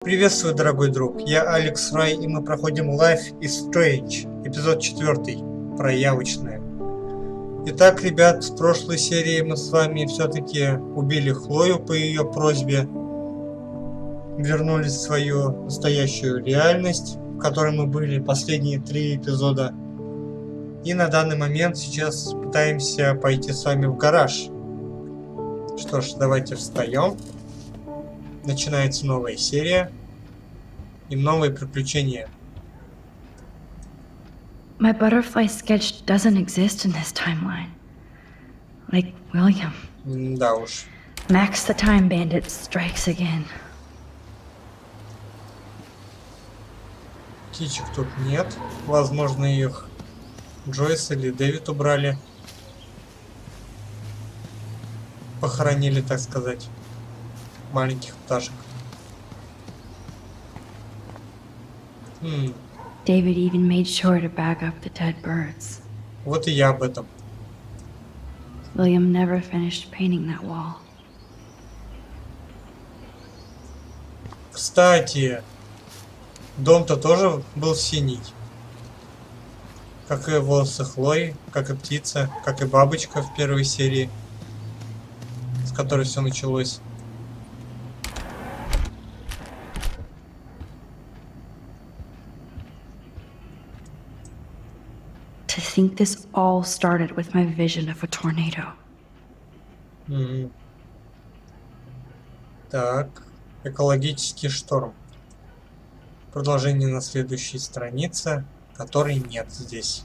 Приветствую, дорогой друг, я Алекс Рай, и мы проходим Life is Strange, эпизод 4, Проявочная. Итак, ребят, в прошлой серии мы с вами все-таки убили Хлою по ее просьбе, вернулись в свою настоящую реальность, в которой мы были последние 3 эпизода. И на данный момент сейчас пытаемся пойти с вами в гараж. Что ж, давайте встаем. Начинается новая серия и новые приключения. My butterfly sketch doesn't exist in this timeline. Like William. Да уж. Max the Time Bandit strikes again. Птичек тут нет. Возможно, их Джойс или Дэвид убрали. Похоронили, так сказать, маленьких пташек. David even made sure to bag up the dead birds. Вот и я об этом. William never finished painting that wall. Кстати, дом-то тоже был синий. Как и волосы Хлои, как и птица, как и бабочка в первой серии, с которой все началось. To think this all started with my vision of a tornado. Так, экологический шторм. Продолжение на следующей странице, которой нет здесь.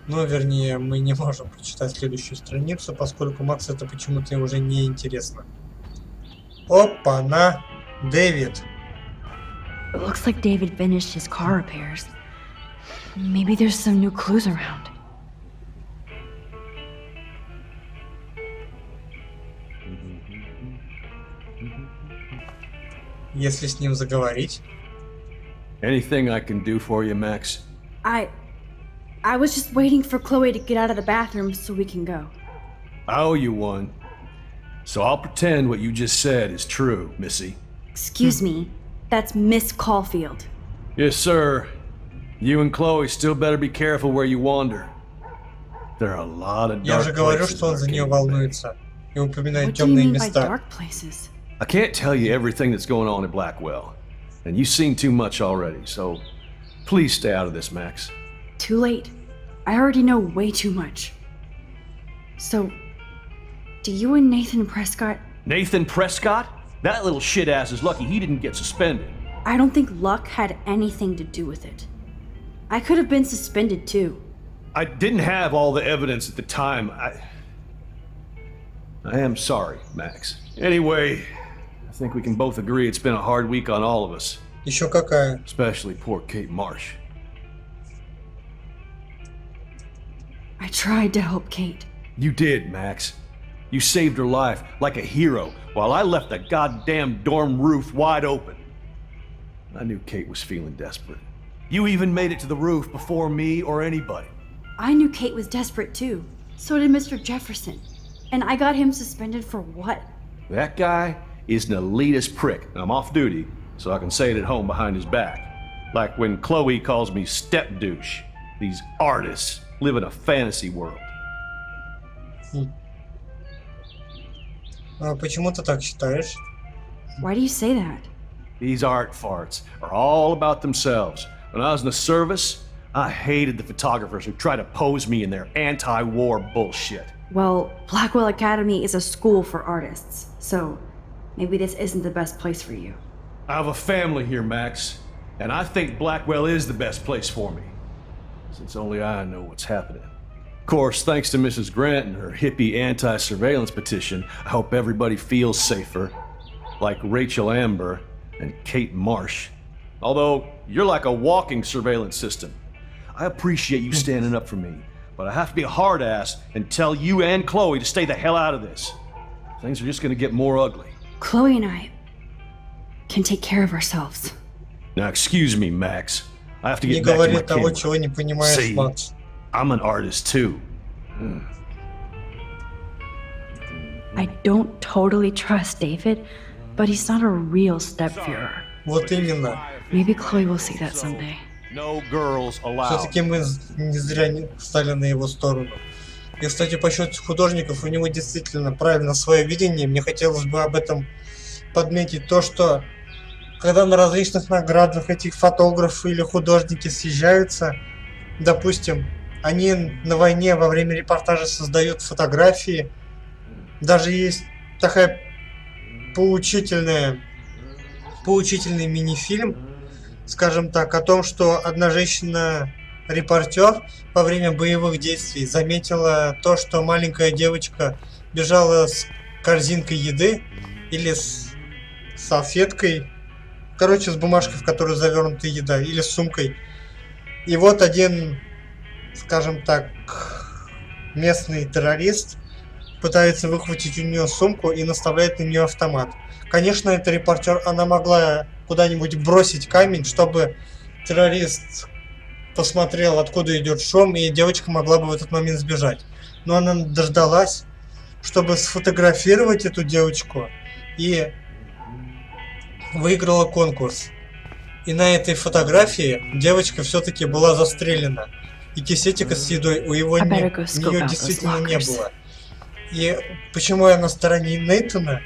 Ну, вернее, мы не можем прочитать следующую страницу, поскольку Макс это почему-то уже не интересно. Опа-на! Дэвид! It looks like David finished his car repairs. Maybe there's some new clues around. Если с ним заговорить. Anything I can do for you, Max? I was just waiting for Chloe to get out of the bathroom so we can go. I owe you one. So I'll pretend what you just said is true, Missy. Excuse me, that's Miss Colfilд. Yes, sir. You and Chloe still better be careful where you wander. There are a lot of Я же dark говорю, places что он in за нее Arcadia-Bay. волнуется и упоминает What do you темные mean by места. dark places? I can't tell you everything that's going on at Blackwell, and you've seen too much already, so please stay out of this, Max. Too late. I already know way too much. So, do you and Nathan Prescott... Nathan Prescott? That little shit-ass is lucky he didn't get suspended. I don't think luck had anything to do with it. I could have been suspended too. I didn't have all the evidence at the time. I am sorry, Max. Anyway, I think we can both agree it's been a hard week on all of us. Еще какая? Especially poor Kate Marsh. I tried to help Kate. You did, Max. You saved her life like a hero while I left the goddamn dorm roof wide open. I knew Kate was feeling desperate. You even made it to the roof before me or anybody. I knew Kate was desperate too. So did Mr. Jefferson. And I got him suspended for what? That guy is an elitist prick, and I'm off duty, so I can say it at home behind his back. Like when Chloe calls me step douche. These artists live in a fantasy world. А почему ты так считаешь? Why do you say that? These art farts are all about themselves. When I was in the service, I hated the photographers who try to pose me in their anti-war bullshit. Well, Blackwell Academy is a school for artists, so maybe this isn't the best place for you. I have a family here, Max, and I think Blackwell is the best place for me, since only I know what's happening. Of course, thanks to Mrs. Grant and her hippie anti-surveillance petition, I hope everybody feels safer, like Рэйчел Ember and Kate Marsh. Although, you're like a walking surveillance system. I appreciate you standing up for me, but I have to be a hard ass and tell you and Chloe to stay the hell out of this. Things are just gonna get more ugly. Chloe and I can take care of ourselves. Now, excuse me, Max. I have to Не get back to my говори того, camera. чего не понимаешь, See, Макс. I'm an artist too. I don't totally trust David, but he's not a real stepführer. Вот именно. Maybe Chloe will see that someday. No girls allowed. Все-таки мы не зря не стали на его сторону. И, кстати, по счету художников, у него действительно правильно свое видение. Мне хотелось бы об этом подметить то, что когда на различных наградах этих фотографы или художники съезжаются, допустим, они на войне во время репортажа создают фотографии. Даже есть такая поучительный мини-фильм, скажем так, о том, что одна женщина-репортер во время боевых действий заметила то, что маленькая девочка бежала с корзинкой еды или с салфеткой, короче, с бумажкой, в которую завернута еда, или с сумкой. И вот один, скажем так, местный террорист пытается выхватить у нее сумку и наставляет на нее автомат. Конечно, эта репортер, она могла куда-нибудь бросить камень, чтобы террорист посмотрел, откуда идет шум, и девочка могла бы в этот момент сбежать. Но она дождалась, чтобы сфотографировать эту девочку, и выиграла конкурс. И на этой фотографии девочка все-таки была застрелена. И кисетика с едой у нее действительно не было. И почему я на стороне Нейтана,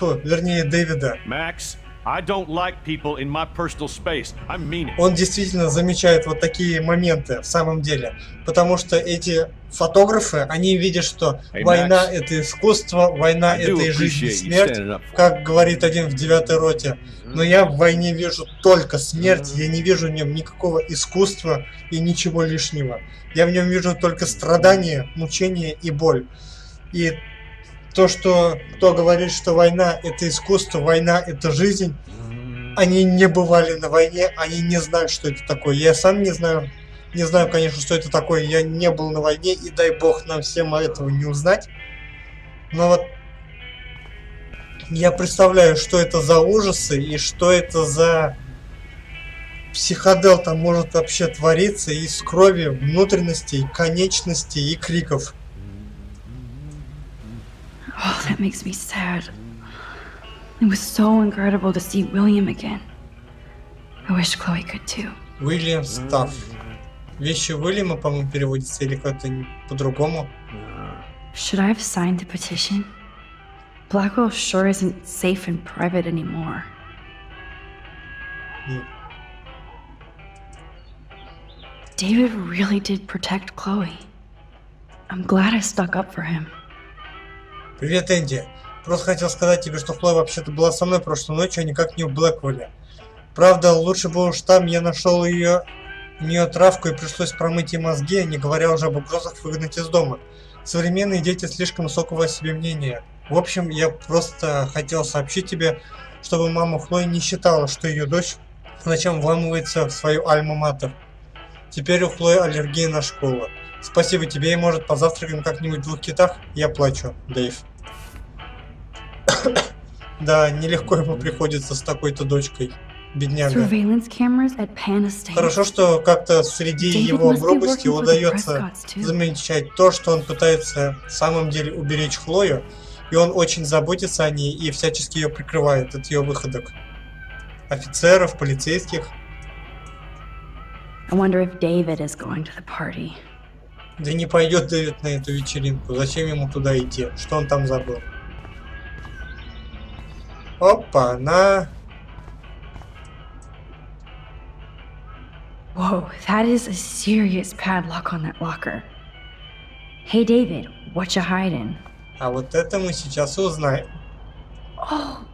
вернее Дэвида? Max, I don't like people in my personal space. I mean it. Он действительно замечает вот такие моменты в самом деле. Потому что эти фотографы, они видят, что война это искусство, война это и жизнь, и смерть, как говорит один в 9-й роте. Но я в войне вижу только смерть, я не вижу в нем никакого искусства и ничего лишнего. Я в нем вижу только страдания, мучения и боль. И то, что кто говорит, что война это искусство, война это жизнь, они не бывали на войне, они не знают, что это такое. Я сам не знаю, конечно, что это такое. Я не был на войне, и дай бог нам всем этого не узнать. Но вот я представляю, что это за ужасы и что это за психодел там может вообще твориться из крови, внутренностей, конечностей и криков. Oh, that makes me sad. It was so incredible to see William again. I wish Chloe could too. William Stuff. Вещи Уильяма, по-моему, переводится или как-то по-другому. Should I have signed the petition? Blackwell sure isn't safe and private anymore. David really did protect Chloe. I'm glad I stuck up for him. Привет, Энди. Просто хотел сказать тебе, что Хлоя вообще-то была со мной прошлой ночью, а никак не в Блэквелле. Правда, лучше бы уж там я нашел у нее травку и пришлось промыть ей мозги, не говоря уже об угрозах выгнать из дома. Современные дети слишком высокого о себе мнения. В общем, я просто хотел сообщить тебе, чтобы мама Хлои не считала, что ее дочь зачем вламывается в свою альма-матер. Теперь у Хлои аллергия на школу. Спасибо тебе, и может позавтракаем как-нибудь в 2 китах? Я плачу, Дэйв. Да, нелегко ему приходится с такой-то дочкой, бедняга. Хорошо, что как-то среди его грубости удается замечать то, что он пытается в самом деле уберечь Хлою, и он очень заботится о ней и всячески ее прикрывает от ее выходок. Офицеров, полицейских. Да не пойдет Дэвид на эту вечеринку. Зачем ему туда идти? Что он там забыл? Опа, на. Whoa, that is a serious padlock on that locker. Hey David, what you hiding? А вот это мы сейчас узнаем. Oh,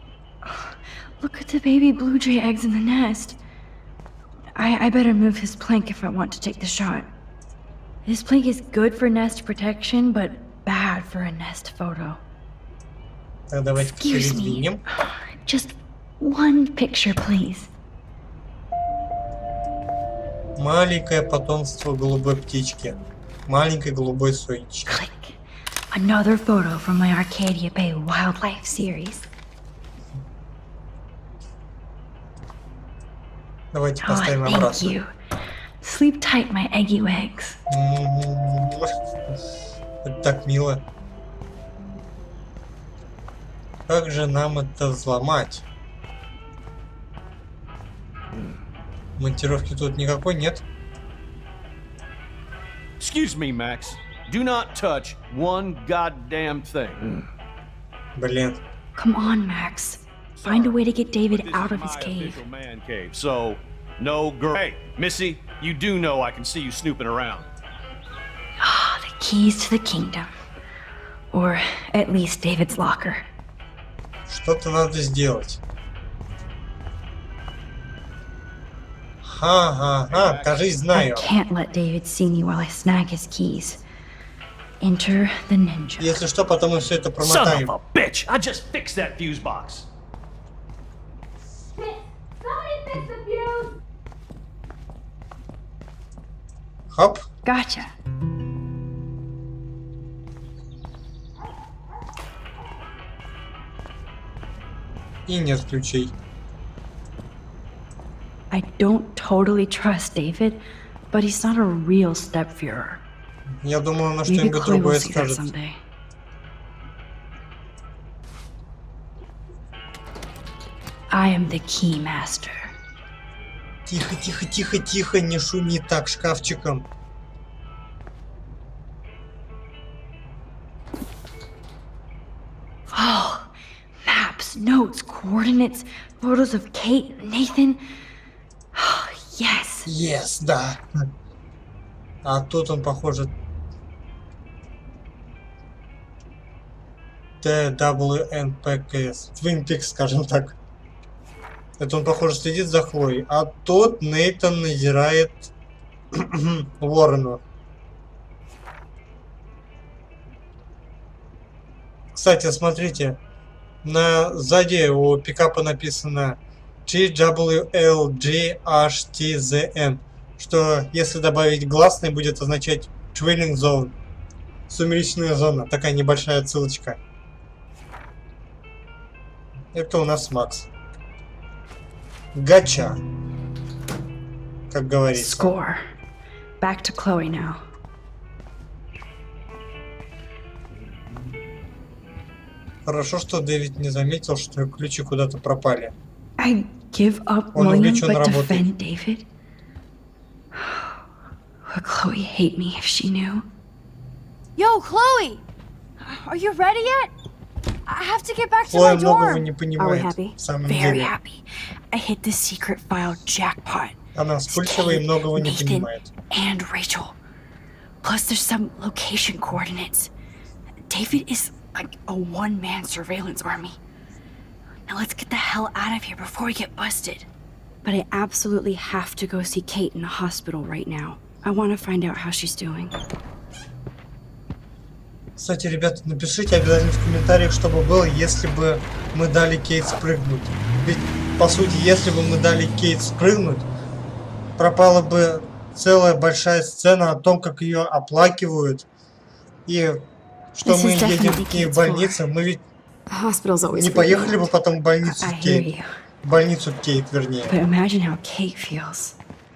look at the baby blue jay eggs in the nest. I better move his plank if I want to take the shot. This plank is good for nest protection, but bad for a nest photo. Так, давайте передвинем. Just one picture, please. Маленькое потомство голубой птички. Маленькой голубой соечки. Click. Another photo from my Arcadia-Bэй wildlife series. Давайте поставим обратно. Thank you. Sleep tight, my eggy eggs. Это так мило. Как же нам это взломать? Монтировки тут никакой нет. Excuse me, Max. Do not touch one goddamn thing. Блин. Come on, Max. Find a way to get David This out is of his my cave. official man cave, so no girl. Hey, Missy, you do know I can see you snooping around. Ah, the keys to the kingdom. Or at least David's locker. Что-то надо сделать. Ха-ха-ха, кажись, I знаю. can't let David see me while I snag his keys. Enter the ninja. Если что, потом мы все это Son промотаем. of a bitch! I just fixed that fuse box. Хоп. Gotcha. И нет ключей. I don't totally trust David, but he's not a real stepfuhrer. Я думаю, на Maybe что-нибудь Chloe will другое see that скажет. someday. I am the key master. Тихо, тихо, тихо, тихо, не шуми так шкафчиком. Oh, maps, notes, coordinates, photos of Kate, Nathan. Oh, yes. Yes, да. А тут он, похоже... TWNPKS. Twin Peaks, скажем так. Это он, похоже, следит за Хлоей. А тут Нейтан надирает Уоррену. Кстати, смотрите. Сзади у пикапа написано GWLGHTZN. Что если добавить гласный, будет означать Twilling Zone. Сумеречная зона. Такая небольшая отсылочка. Это у нас Макс. Гача. Как говорится. Score. Back to Chloe now. Хорошо, что Дэвид не заметил, что ключи куда-то пропали. I give up Он William, увлечен but работой. defend David? Would Chloe hate me if she knew? Yo, Chloe! Are you ready yet? I have to get back to Хлоя my многого dorm. не понимает. happy? В самом Very деле. happy. I hit the secret file jackpot. Она вспыльчива и многого не Nathan понимает. and Рэйчел. Plus there's some location coordinates. David is like a one-man surveillance army. Now let's get the hell out of here before we get busted. But I absolutely have to go see Kate in the hospital right now. I want to find out how she's doing. Кстати, ребята, напишите обязательно в комментариях, что бы было, если бы мы дали Кейт спрыгнуть. Ведь, по сути, если бы мы дали Кейт спрыгнуть, пропала бы целая большая сцена о том, как ее оплакивают. И что мы едем к ней в больницу. Мы ведь не поехали бы потом в больницу I к hear Кейт. you. В больницу к Кейт, вернее. But imagine how Kate feels.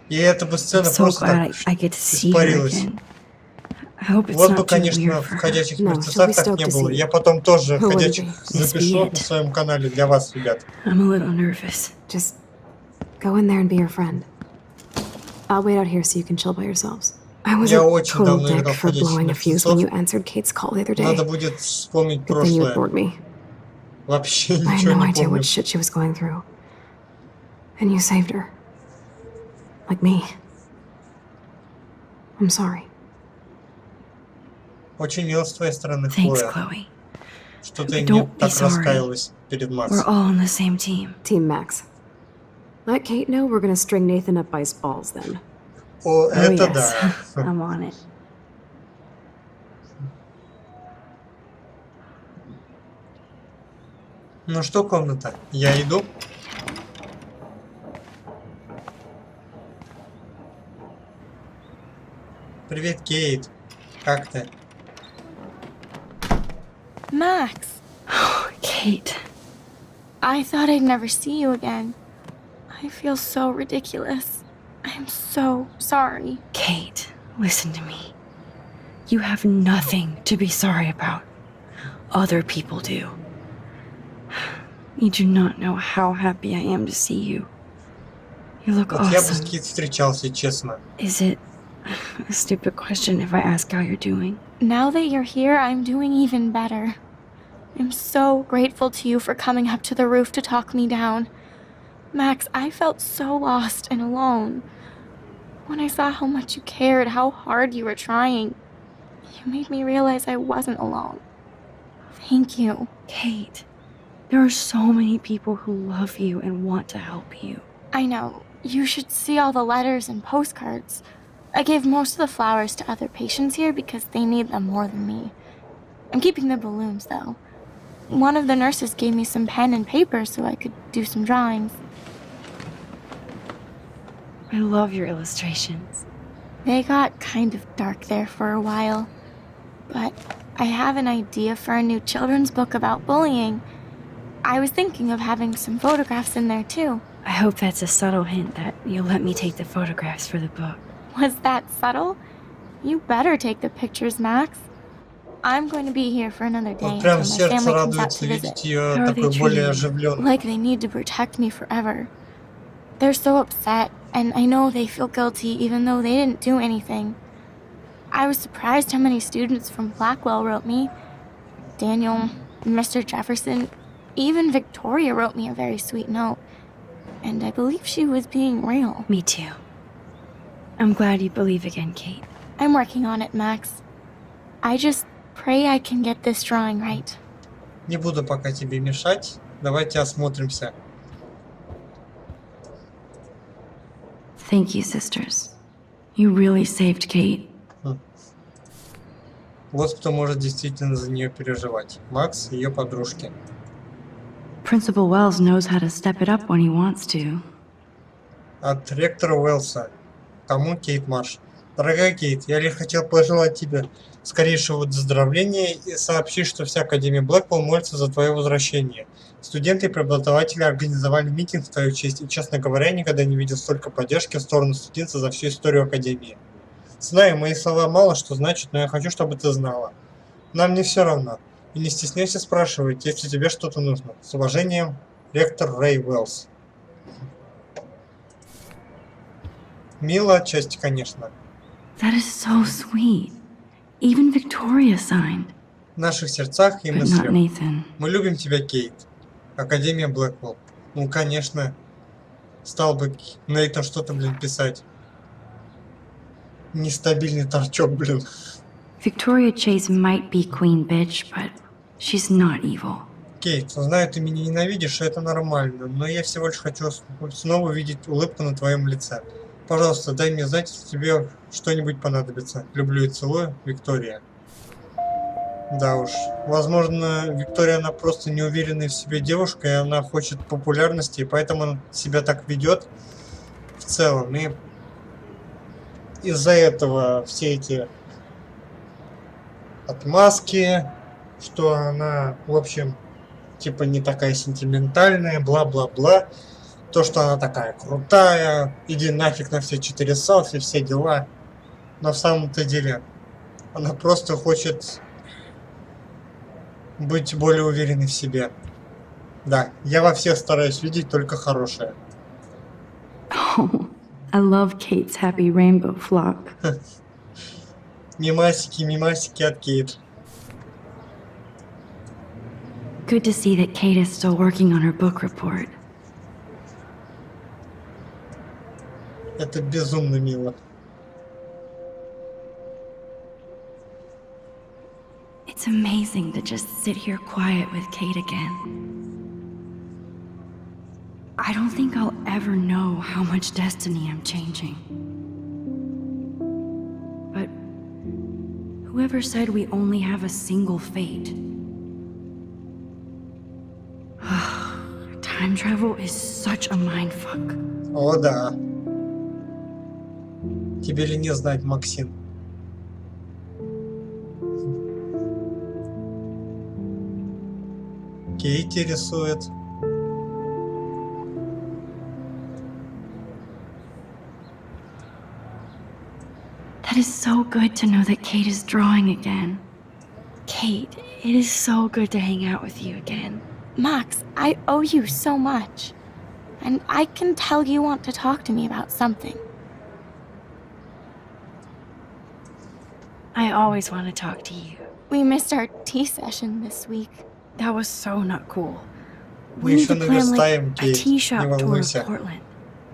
И эта бы I'm сцена so просто glad так I get to see her испарилась. again. I hope it's Вот бы, not too конечно, weird в for her. «Ходячих No, мертвецах» she'll be так stoked не to было. see Я you. потом тоже Who wouldn't «Ходячих» be? запишу This be на it. своем канале для вас, ребят. I'm a little nervous. Just go in there and be your friend. I'll wait out here so you can chill by yourselves. I was Я a очень total давно dick играл в for «Ходячих blowing a fuse when мертвецов». you answered Kate's call the other day. Надо будет вспомнить Good thing you прошлое. ignored me. Вообще I had ничего no не idea помню. what shit she was going through. And you saved her. Like me. I'm sorry. Очень мило с твоей стороны, Thanks, Хлоя, Chloe. что ты не Don't be так sorry. раскаялась перед We're Максом. all on the same team. Team Max. Let Kate know we're gonna string Nathan up by his balls then. О, Oh это yes, да. I'm on it. Ну что, комната, я иду. Привет, Кейт. Как ты? Max, Kate, I thought I'd never see you again. I feel so ridiculous. I'm so sorry. Kate, listen to me. You have nothing to be sorry about. Other people do. You do not know how happy I am to see you. You look Вот я бы с awesome. Кейт встречался, честно. Is it a stupid question if I ask how you're doing? Now that you're here, I'm doing even better. I'm so grateful to you for coming up to the roof to talk me down. Max, I felt so lost and alone. When I saw how much you cared, how hard you were trying, you made me realize I wasn't alone. Thank you. Kate, there are so many people who love you and want to help you. I know. You should see all the letters and postcards. I gave most of the flowers to other patients here because they need them more than me. I'm keeping the balloons, though. One of the nurses gave me some pen and paper so I could do some drawings. I love your illustrations. They got kind of dark there for a while. But I have an idea for a new children's book about bullying. I was thinking of having some photographs in there, too. I hope that's a subtle hint that you'll let me take the photographs for the book. Was that subtle? You better take the pictures, Max. I'm going to be here for another day Вот until прям my сердце family comes out радуется to visit. видеть ее How are they такой более treating you? оживленной. Like they need to protect me forever. They're so upset, and I know they feel guilty even though they didn't do anything. I was surprised how many students from Blackwell wrote me. Daniel, Mr. Jefferson, even Victoria wrote me a very sweet note. And I believe she was being real. Me too. I'm glad you believe again, Kate. I'm working on it, Max. I just pray I can get this drawing right. Не буду пока тебе мешать. Давайте осмотримся. Thank you, sisters. You really saved Kate. Вот кто может действительно за нее переживать. Макс и ее подружки. Principal Wells knows how to step it up when he wants to. От ректора Уэллса. Кому Кейт Марш. Дорогая Кейт, я лишь хотел пожелать тебе скорейшего выздоровления и сообщить, что вся Академия Блэквелл молится за твое возвращение. Студенты и преподаватели организовали митинг в твою честь, и, честно говоря, никогда не видел столько поддержки в сторону студентов за всю историю Академии. Знаю, мои слова мало что значат, но я хочу, чтобы ты знала. Нам не все равно. И не стесняйся спрашивать, если тебе что-то нужно. С уважением, ректор Рэй Уэллс. Мило отчасти, конечно. That is so sweet. Even Victoria signed. В наших сердцах и But not мыслях. Nathan. Мы любим тебя, Кейт. Академия Блэквелл. Ну, конечно. Стал бы Нейтан что-то, блин, писать. Нестабильный торчок, блин. Victoria Chase might be queen bitch, but she's not evil. Кейт, знаю, ты меня ненавидишь, и это нормально, но я всего лишь хочу снова увидеть улыбку на твоем лице. Пожалуйста, дай мне знать, если тебе что-нибудь понадобится. Люблю и целую, Виктория. Да уж. Возможно, Виктория, она просто неуверенная в себе девушка, и она хочет популярности, и поэтому она себя так ведет в целом. И из-за этого все эти отмазки, что она, в общем, типа не такая сентиментальная, бла-бла-бла. То, что она такая крутая, иди нафиг на все 4 селфи, все дела. Но в самом-то деле она просто хочет быть более уверенной в себе. Да, я во всех стараюсь видеть только хорошее. Oh, I love Kate's happy rainbow flock. Мимасики от Кейт. Good to see that Kate is still working on her book report. Это безумно мило. It's amazing to just sit here quiet with Kate again. I don't think I'll ever know how much destiny I'm changing. But whoever said we only have a single fate? Time travel is such a mindfuck. О, да. Тебе ли не знать, Максин? Кейти рисует. That is so good to know that Kate is drawing again. Kate, it is so good to hang out with you again. Max, I owe you so much. And I can tell you want to talk to me about something. I always want to talk to you. We missed our tea session this week. That was so not cool. Мы We need еще to plan like наверстаем, a Кейт, tea не shop tour of волнуйся. Portland.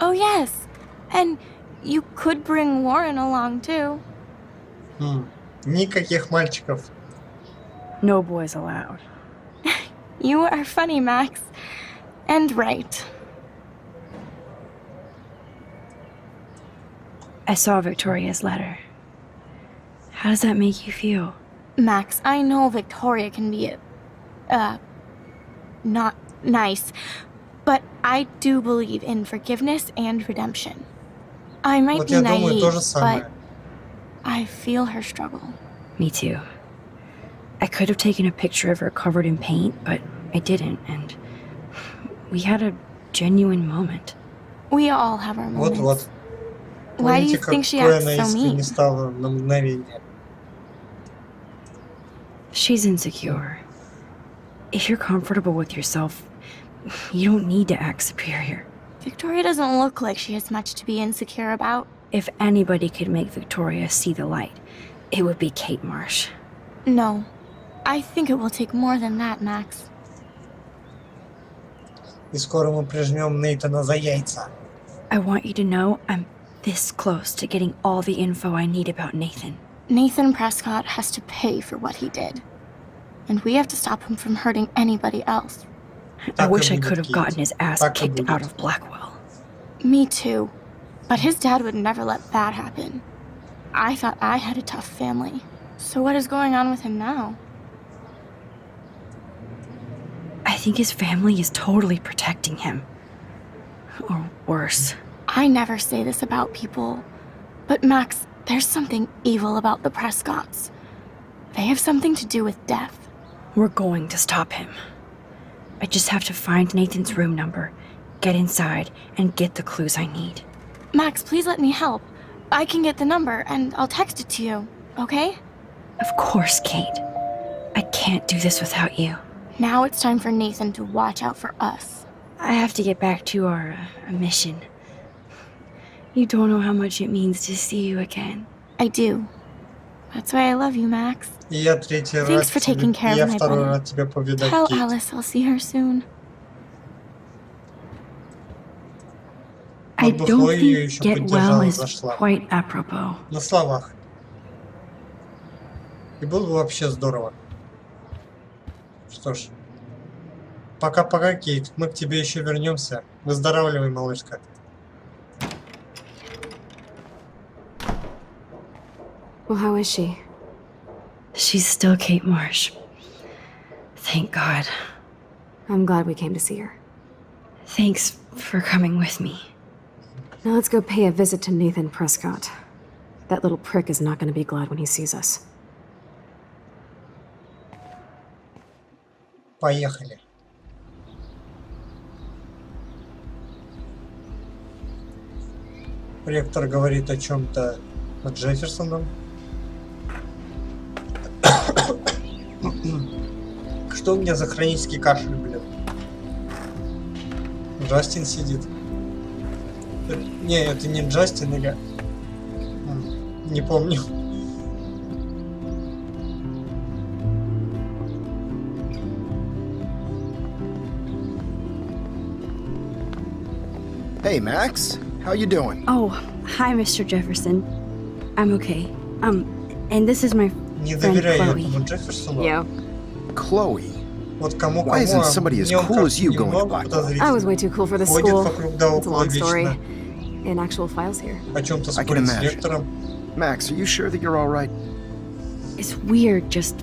Oh, yes. And you could bring Warren along, too. Никаких мальчиков. No boys allowed. You are funny, Max. And right. I saw Victoria's letter. How does that make you feel? Max, I know Victoria can be, not nice, but I do believe in forgiveness and redemption. I might Вот be я думаю naive, то же but самое. I feel her struggle. Me too. I could have taken a picture of her covered in paint, but I didn't, and we had a genuine moment. We all have our moments. Вот-вот. Why do you Помните, think she какой acts она so искренне mean? стала на мгновение? She's insecure. If you're comfortable with yourself, you don't need to act superior. Victoria doesn't look like she has much to be insecure about. If anybody could make Victoria see the light, it would be Kate Marsh. No. I think it will take more than that, Max. И скоро мы прижмем Нейтана за яйца. I want you to know I'm this close to getting all the info I need about Nathan. Nathan Prescott has to pay for what he did. And we have to stop him from hurting anybody else. I Так и wish I будет, could have Кейт. gotten his ass Так и kicked будет. out of Blackwell. Me too. But his dad would never let that happen. I thought I had a tough family. So what is going on with him now? I think his family is totally protecting him. Or worse. I never say this about people. But Max, there's something evil about the Prescotts. They have something to do with death. We're going to stop him. I just have to find Nathan's room number, get inside, and get the clues I need. Max, please let me help. I can get the number and I'll text it to you, okay? Of course, Kate. I can't do this without you. Now it's time for Nathan to watch out for us. I have to get back to our mission. You don't know how much it means to see you again. I do. That's why I love you, Max. И я третий Thanks раз for тебе, taking care и я of my второй buddy. раз тебя повидать, Tell Кейт. Alice I'll see her soon. I бы don't Хлоя её think ещё get поддержала, well is зашла. quite apropos. На словах. И было бы вообще здорово. Что ж. Пока-пока, Кейт. Мы к тебе еще вернемся. Выздоравливай, малышка. Well, how is she? She's still Kate Marsh. Thank God. I'm glad we came to see her. Thanks for coming with me. Now let's go pay a visit to Nathan Prescott. That little prick is not going to be glad when he sees us. Поехали. Ректор говорит о чем-то с Джефферсоном. Что у меня за хронический кашель, блин? Джастин сидит. Не, это не Джастин или... Не помню. Hey, Max. How you doing? Oh, hi, Mr. Jefferson. I'm okay. And this is my Не friend доверяю Chloe. этому Джефферсону. Yeah, Chloe. Вот кому Why isn't somebody as cool as you going to немного Blackwell? I was подозрительно. way too cool for this Ходит school. вокруг да It's a около long story. вечно. In actual files here. О чем-то I can спорит с imagine. ректором. Max, are you sure that you're all right? It's weird just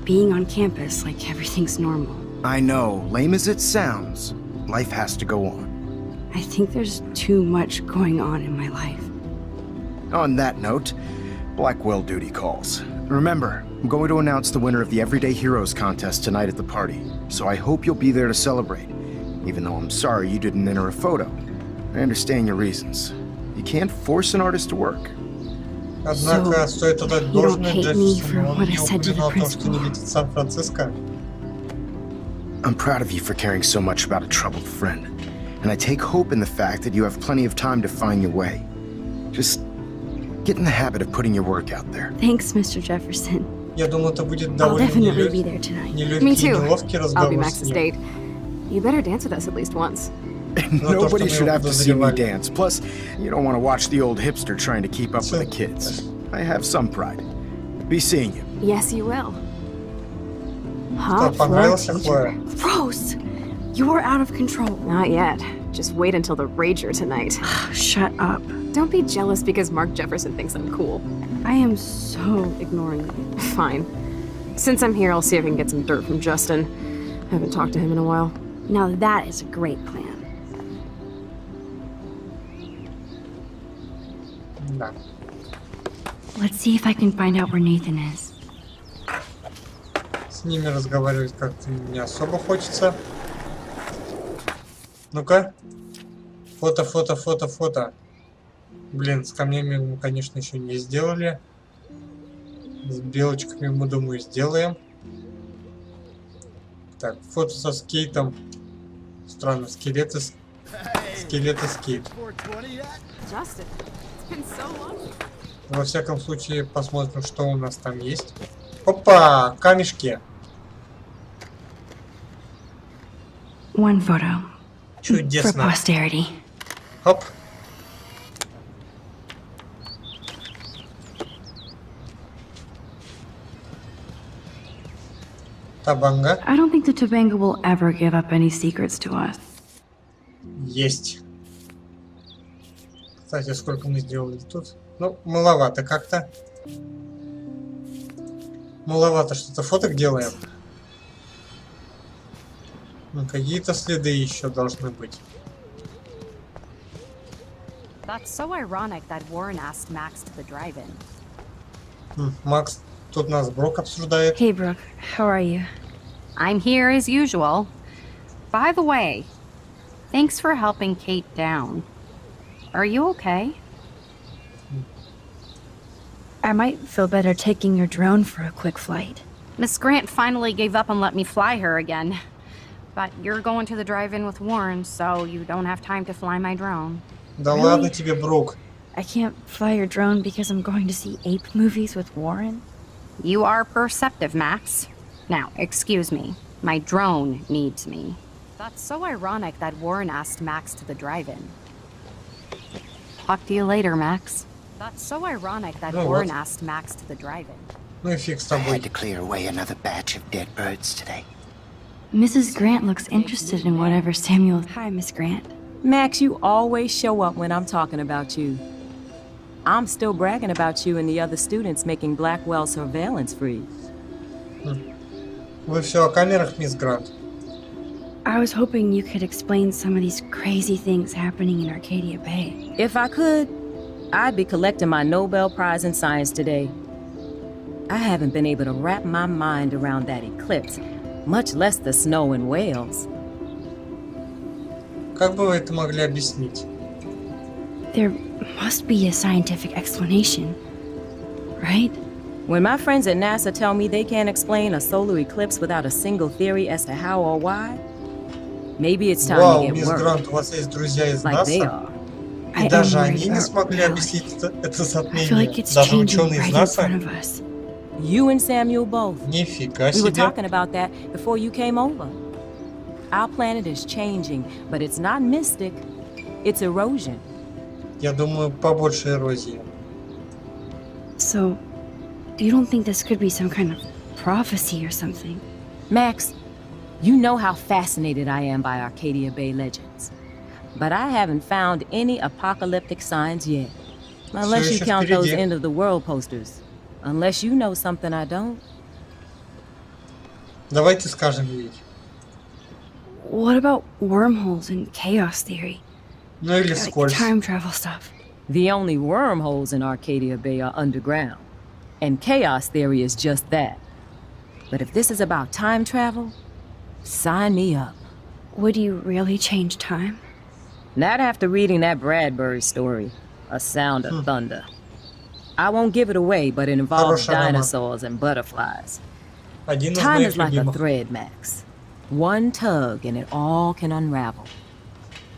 being on campus like everything's normal. I know, lame as it sounds, life has to go on. I think there's too much going on in my life. On that note, Blackwell duty calls. Remember, I'm going to announce the winner of the Everyday Heroes contest tonight at the party, so I hope you'll be there to celebrate, even though I'm sorry you didn't enter a photo. I understand your reasons. You can't force an artist to work. Однако стоит отдать you don't должное hate me for Джефферсону, он what I не said to the упоминал о том, что не principal. видит Сан-Франциско. I'm proud of you for caring so much about a troubled friend. And I take hope in the fact that you have plenty of time to find your way. Just get in the habit of putting your work out there. Thanks, Mr. Jefferson. Я думаю, это будет I'll довольно definitely be there tonight. Me нелегкий и too. неловкий I'll be разговор с Max's ним. date. You better dance with us at least once. Nobody should have to see me подозревали. dance. Plus, you don't want to watch the old hipster trying to keep up with the kids. I have some pride. Be seeing you. Yes, you will. Что, Hot floor понравился teacher. Хлоя? Gross! You are out of control. Not yet. Just wait until the rager tonight. Shut up. Don't be jealous because Mark Jefferson thinks I'm cool. I am so ignoring you. Fine. Since I'm here, I'll see if I can get some dirt from Justin. I haven't talked to him in a while. Now that is a great plan. Да. Let's see if I can find out where Nathan is. С ними разговаривать как-то не особо хочется. Ну-ка. Фото, фото, фото, фото. Блин, с камнями мы, конечно, еще не сделали. С белочками мы, думаю, сделаем. Так, фото со скейтом. Странно, скелеты, скелеты скейт. Justin, it's been so long. Во всяком случае, посмотрим, что у нас там есть. Опа, камешки. One photo. For Чудесно. posterity. Хоп. Табанга. I don't think the Tobanga will ever give up any secrets to us. Есть. Кстати, сколько мы сделали тут? Ну, маловато как-то. Маловато что-то фоток делаем. Ну, какие-то следы еще должны быть. That's so ironic that Warren asked Max to the drive-in. Макс тут нас Брок обсуждает. Hey, Brooke. How are you? I'm here as usual. By the way, thanks for helping Kate down. Are you okay? I might feel better taking your drone for a quick flight. Miss Grant finally gave up and let me fly her again. But you're going to the drive-in with Warren, so you don't have time to fly my drone. Да Really? ладно тебе, Брок. I can't fly your drone because I'm going to see ape movies with Warren? You are perceptive, Max. Now, excuse me. My drone needs me. That's so ironic that Warren asked Max to the drive-in. Talk to you later, Max. That's so ironic that Oh, Warren what? asked Max to the drive-in. Ну и фиг с I тобой. had to clear away another batch of dead birds today. Mrs. Grant looks interested in whatever Samuel... Hi, Miss Grant. Max, you always show up when I'm talking about you. I'm still bragging about you and the other students making Blackwell surveillance free. Вы все о камерах, мисс Грант? I was hoping you could explain some of these crazy things happening in Arcadia-Bэй. If I could, I'd be collecting my Nobel Prize in Science today. I haven't been able to wrap my mind around that eclipse, much less the snow in Wales. Как бы вы это могли объяснить? There must be a scientific explanation, right? When my friends at NASA tell me they can't explain a solar eclipse without a single theory as to how or why, maybe it's time Вау, to get мисс worried, Грант, у вас есть друзья из like they НАСА? are. И I даже am они worried не about смогли reality. объяснить это I feel затмение. like it's Даже changing ученые из right in НАСА? front of us. You and Samuel both. Нифига We were себе. talking about that before you came over. Our planet is changing, but it's not mystic, it's erosion. Я думаю, побольше эрозии. So, you don't think this could be some kind of prophecy or something? Max, you know how fascinated I am by Arcadia-Bэй legends. But I haven't found any apocalyptic signs yet. Unless you еще count those впереди. end of the world posters. Unless you know something I don't. Давайте скажем ей. What about wormholes and chaos theory? Ну или Like скользь. time travel stuff. The only wormholes in Arcadia-Bэй are underground. And chaos theory is just that. But if this is about time travel, sign me up. Would you really change time? Not after reading that Bradbury story, A Sound of Thunder. I won't give it away, but it involves Хороший роман. dinosaurs and butterflies. Один из Time моих is like a любимых. thread, Max. One tug and it all can unravel.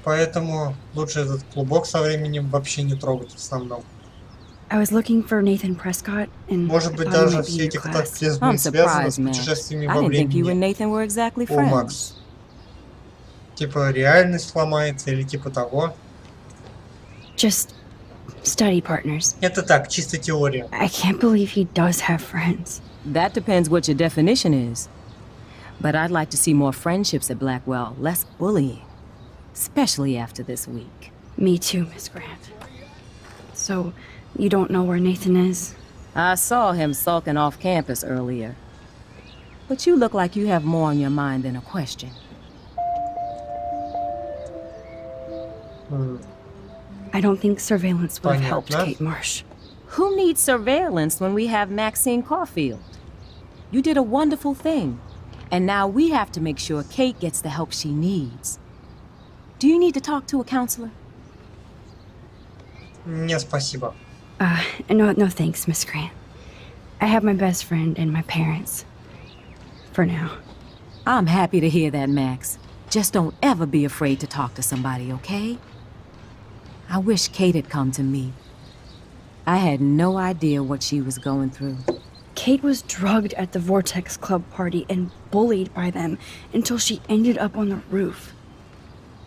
Поэтому лучше этот клубок со временем вообще не трогать в основном. I was looking for Nathan Prescott, and Может I быть, thought he даже might be все in эти your class. катаклизмы I'm связаны с surprised, man. путешествиями I во didn't think you and времени. Nathan were exactly О, friends. Макс. Типа реальность ломается или типа того. Just study partners. Это так, чисто теория. I can't believe he does have friends. That depends what your definition is. But I'd like to see more friendships at Blackwell, less bullying. Especially after this week. Me too, Miss Grant. So, you don't know where Nathan is? I saw him sulking off campus earlier. But you look like you have more on your mind than a question. I don't think surveillance would have helped Понятно. Kate Marsh. Who needs surveillance when we have Maxine Caulfield? You did a wonderful thing. And now we have to make sure Kate gets the help she needs. Do you need to talk to a counselor? Не, спасибо. No thanks, Miss Grant. I have my best friend and my parents. For now. I'm happy to hear that, Max. Just don't ever be afraid to talk to somebody, okay? I wish Kate had come to me. I had no idea what she was going through. Kate was drugged at the Vortex Club party and bullied by them until she ended up on the roof.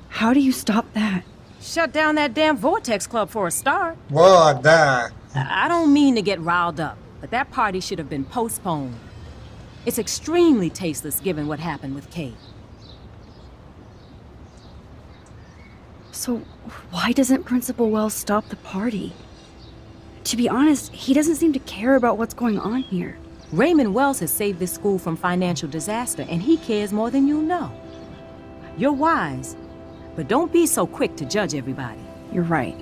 How do you stop that? Shut down that damn Vortex Club for a start. Вот, да. I don't mean to get riled up, but that party should have been postponed. It's extremely tasteless given what happened with Kate. So, why doesn't Principal Wells stop the party? To be honest, he doesn't seem to care about what's going on here. Raymond Wells has saved this school from financial disaster, and he cares more than you know. You're wise, but don't be so quick to judge everybody. You're right.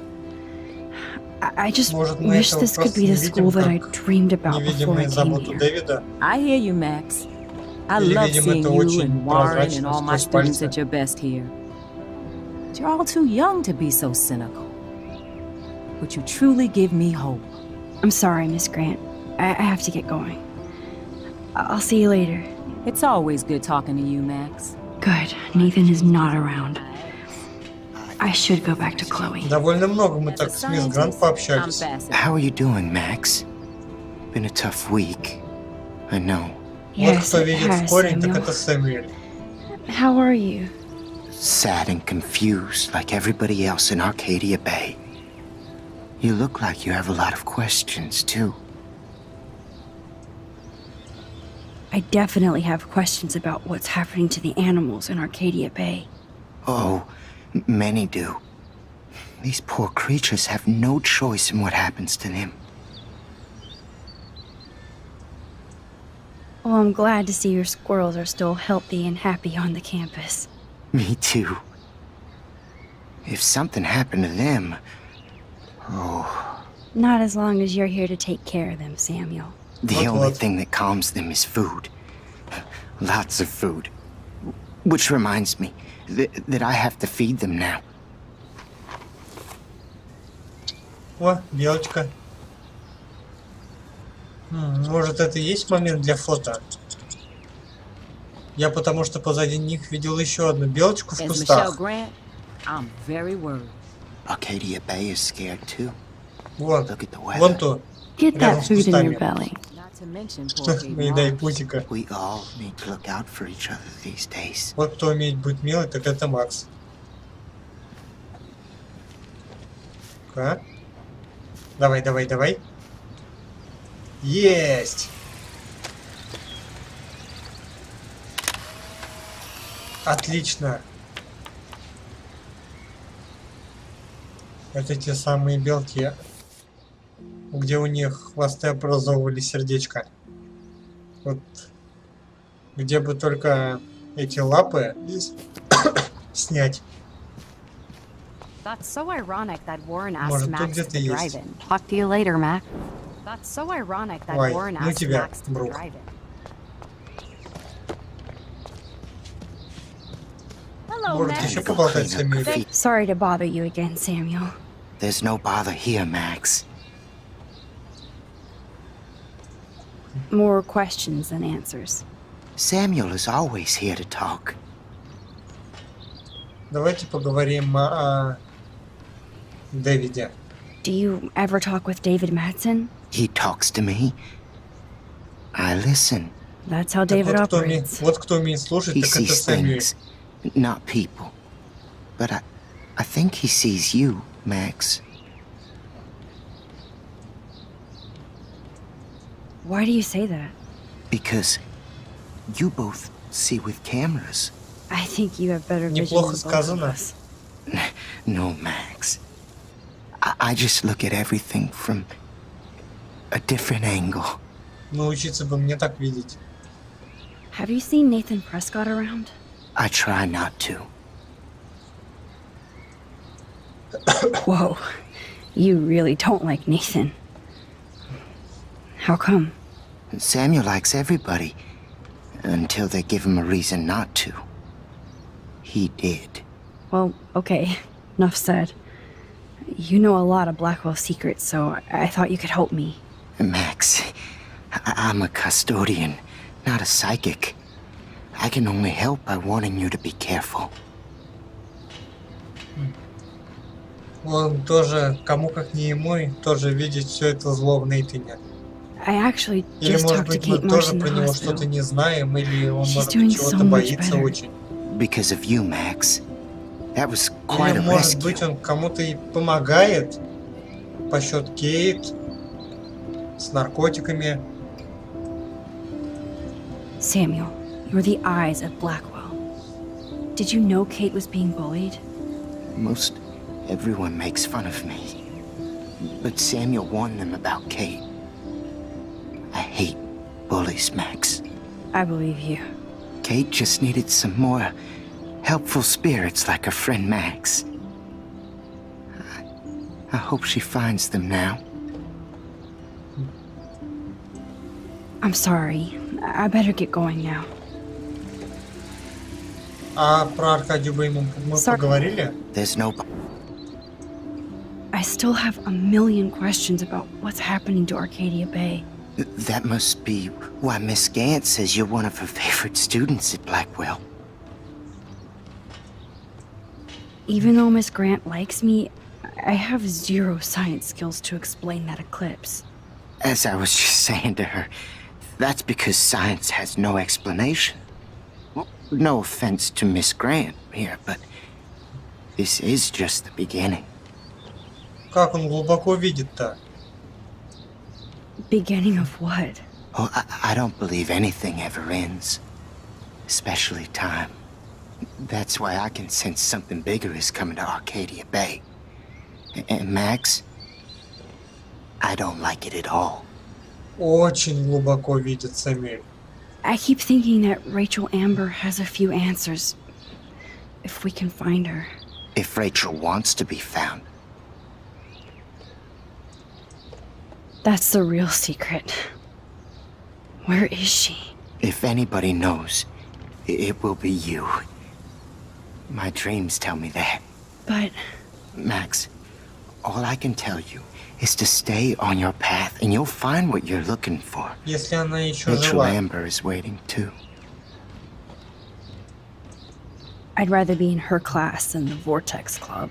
I just Может, мы wish этого this could просто be не the school видим, that I как dreamed about before I невидимую came заботу here. Дэвида. I hear you, Max. I Или love видим seeing это you очень and Warren прозрачно, and all my сквозь students пальцы. at your best here. But you're all too young to be so cynical. But you truly give me hope. I'm sorry, Miss Grant. I have to get going. I'll see you later. It's always good talking to you, Max. Good. Nathan is not around. I should go back to Chloe. Довольно много мы так с мисс Грант пообщались. How are you doing, Max? Been a tough week. I know. Вот Yes, кто it видит has, корень, так Samuel. это Сэмюэль. How are you? Sad and confused like everybody else in Arcadia-Bэй. You look like you have a lot of questions, too. I definitely have questions about what's happening to the animals in Arcadia-Bэй. Oh, many do. These poor creatures have no choice in what happens to them. Well, I'm glad to see your squirrels are still healthy and happy on the campus. Me too. If something happened to them... Oh, Not as long as you're here to take care of them, Samuel. the What, only what? thing that calms them is food. Lots of food. Which reminds me that I have to feed them now. О, белочка. Может, это и есть момент для фото? Я потому что позади них видел еще одну белочку в As Michelle кустах. Grant, I'm very worried. Arcadia-Bэй is scared too. Вон, Look at the weather. вон то. Get Рядом that с food in your кустами. belly. Not to mention poor Kate Не дай Marsh. путика. We all need to look out for each other these days. Вот кто умеет быть милый, так это Макс. Давай, давай, давай. Есть! Отлично. Это те самые белки, где у них хвосты образовывали сердечко. Вот где бы только эти лапы снять. That's so ironic that Warren asked Может, тут Max to где-то the есть. drive-in. Talk to you later, Max. That's so ironic that Ой, Warren ну asked тебя, Max to the друг. drive-in. Hello, Может, Max. еще поболтать с Эмилией? Sorry to bother you again, Samuel. There's no bother here, Max. More questions than answers. Samuel is always here to talk. Давайте поговорим о Дэвиде. Do you ever talk with David Madsen? He talks to me. I listen. That's how Так David вот, operates. вот кто умеет слушать, He так это sees Сэмюэль. things, not people. But I think he sees you, Max. Why do you say that? Because you both see with cameras. I think you have better vision Неплохо than both of сказано. us. No, Max. I just look at everything from a different angle. Научиться бы мне так видеть. Have you seen Nathan Prescott around? I try not to. Whoa. You really don't like Nathan. How come? Samuel likes everybody, until they give him a reason not to. He did. Well, okay. Enough said. You know a lot of Blackwell secrets, so I thought you could help me. Max, I'm a custodian, not a psychic. I can only help by warning you to be careful. Он тоже, кому как не ему, тоже видит все это зло в Нейтане. I actually Или, just может talked to быть, мы Kate Marsh тоже in про the него что-то hospital. не знаем, или он, She's может doing быть, so чего-то much боится better. очень. Because of you, Max. That was quite Или, a может rescue. быть, он кому-то и помогает по счет Кейт с наркотиками. Samuel, you're the eyes of Blackwell. Did you know Kate was being bullied? Most everyone makes fun of me. But Samuel warned them about Kate. I hate bullies, Max. I believe you. Kate just needed some more helpful spirits like her friend Max. I hope she finds them now. I'm sorry. I better get going now. А про Аркадию-Бэй мы поговорили? There's no... I still have a million questions about what's happening to Arcadia-Bэй. That must be why Miss Gant says you're one of her favorite students at Blackwell. Even though Miss Grant likes me, I have zero science skills to explain that eclipse. As I was just saying to her, that's because science has no explanation. Well, no offense to Miss Grant here, but this is just the beginning. Как он глубоко видит-то? Beginning of what? Oh, I don't believe anything ever ends. Especially time. That's why I can sense something bigger is coming to Arcadia-Bэй. And Max, I don't like it at all. Очень глубоко видит Сэмюэль. I keep thinking that Рэйчел Эмбер has a few answers. If we can find her. If Рэйчel wants to be found. That's the real secret. Where is she? If anybody knows, it will be you. My dreams tell me that. But Max, all I can tell you is to stay on your path and you'll find what you're looking for. Если она еще Рэйчел жива. Эмбер is waiting too. I'd rather be in her class than the Vortex Club.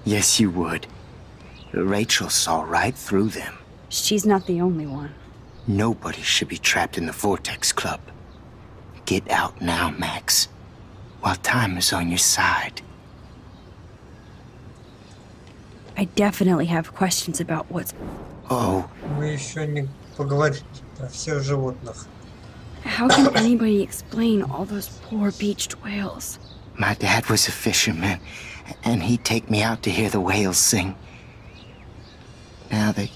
Yes, you would. Рэйchel saw right through them. She's not the only one. Nobody should be trapped in the Vortex Club. Get out now, Max, while time is on your side. I definitely have questions about what's... Oh, Мы еще не поговорили про всех животных. How can anybody explain all those poor beached whales? my dad was a fisherman, and he'd take me out to hear the whales sing. Now they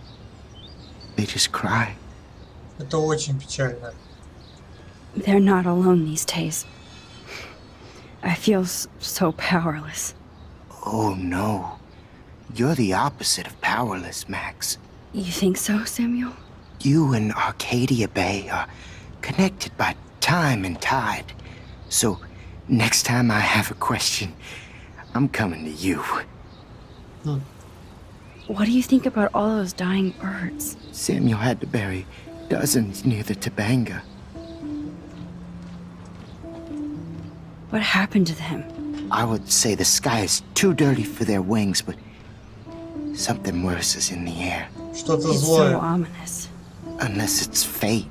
just cry. Это очень печально. They're not alone these days. I feel so powerless. Oh no. You're the opposite of powerless, Max. You think so, Samuel? You and Arcadia-Bэй are connected by time and tide. So, next time I have a question, I'm coming to you. What do you think about all those dying birds? Samuel had to bury dozens near the Tabanga. What happened to them? I would say the sky is too dirty for their wings, but something worse is in the air. Что-то It's so злое. ominous. Unless it's fate,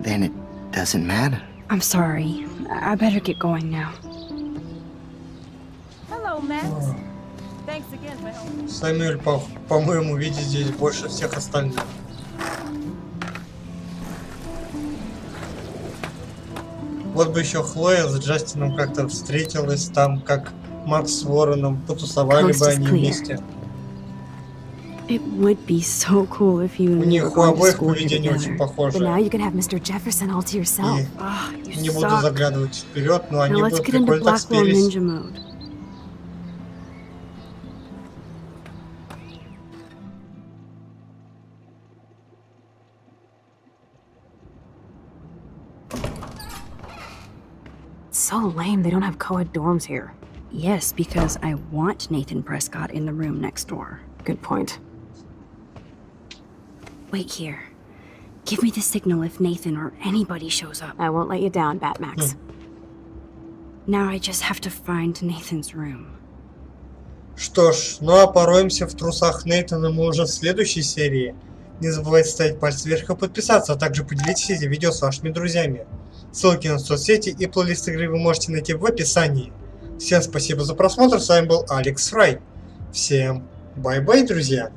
then it doesn't matter. I'm sorry. I better get going now. Hello, Max. Thanks again for helping. Самюэль, по-моему, видит здесь больше всех остальных. Вот бы еще Хлоя с Джастином как-то встретилась там, как Макс с Вороном, потусовали бы они вместе. It would be so cool if you У and me were них у going to обоих school here поведение очень together. похоже. But now you can have Mr. Jefferson all to yourself. И не буду заглядывать вперед, но они Now let's будут get into прикольно так Blackwell спелись. Ninja mode. It's so lame they don't have co-ed dorms here. Yes, because I want Nathan Prescott in the room next door. Good point. Wait here. Give me the signal if Nathan or anybody shows up. I won't let you down, Batmax. Now I just have to find Nathan's room. Что ж, ну а пороемся в трусах Нейтана мы уже в следующей серии. Не забывайте ставить палец вверх и подписаться, а также поделитесь этим видео с вашими друзьями. Ссылки на соцсети и плейлист игры вы можете найти в описании. Всем спасибо за просмотр, с вами был Алекс Фрай. Всем бай-бай, друзья!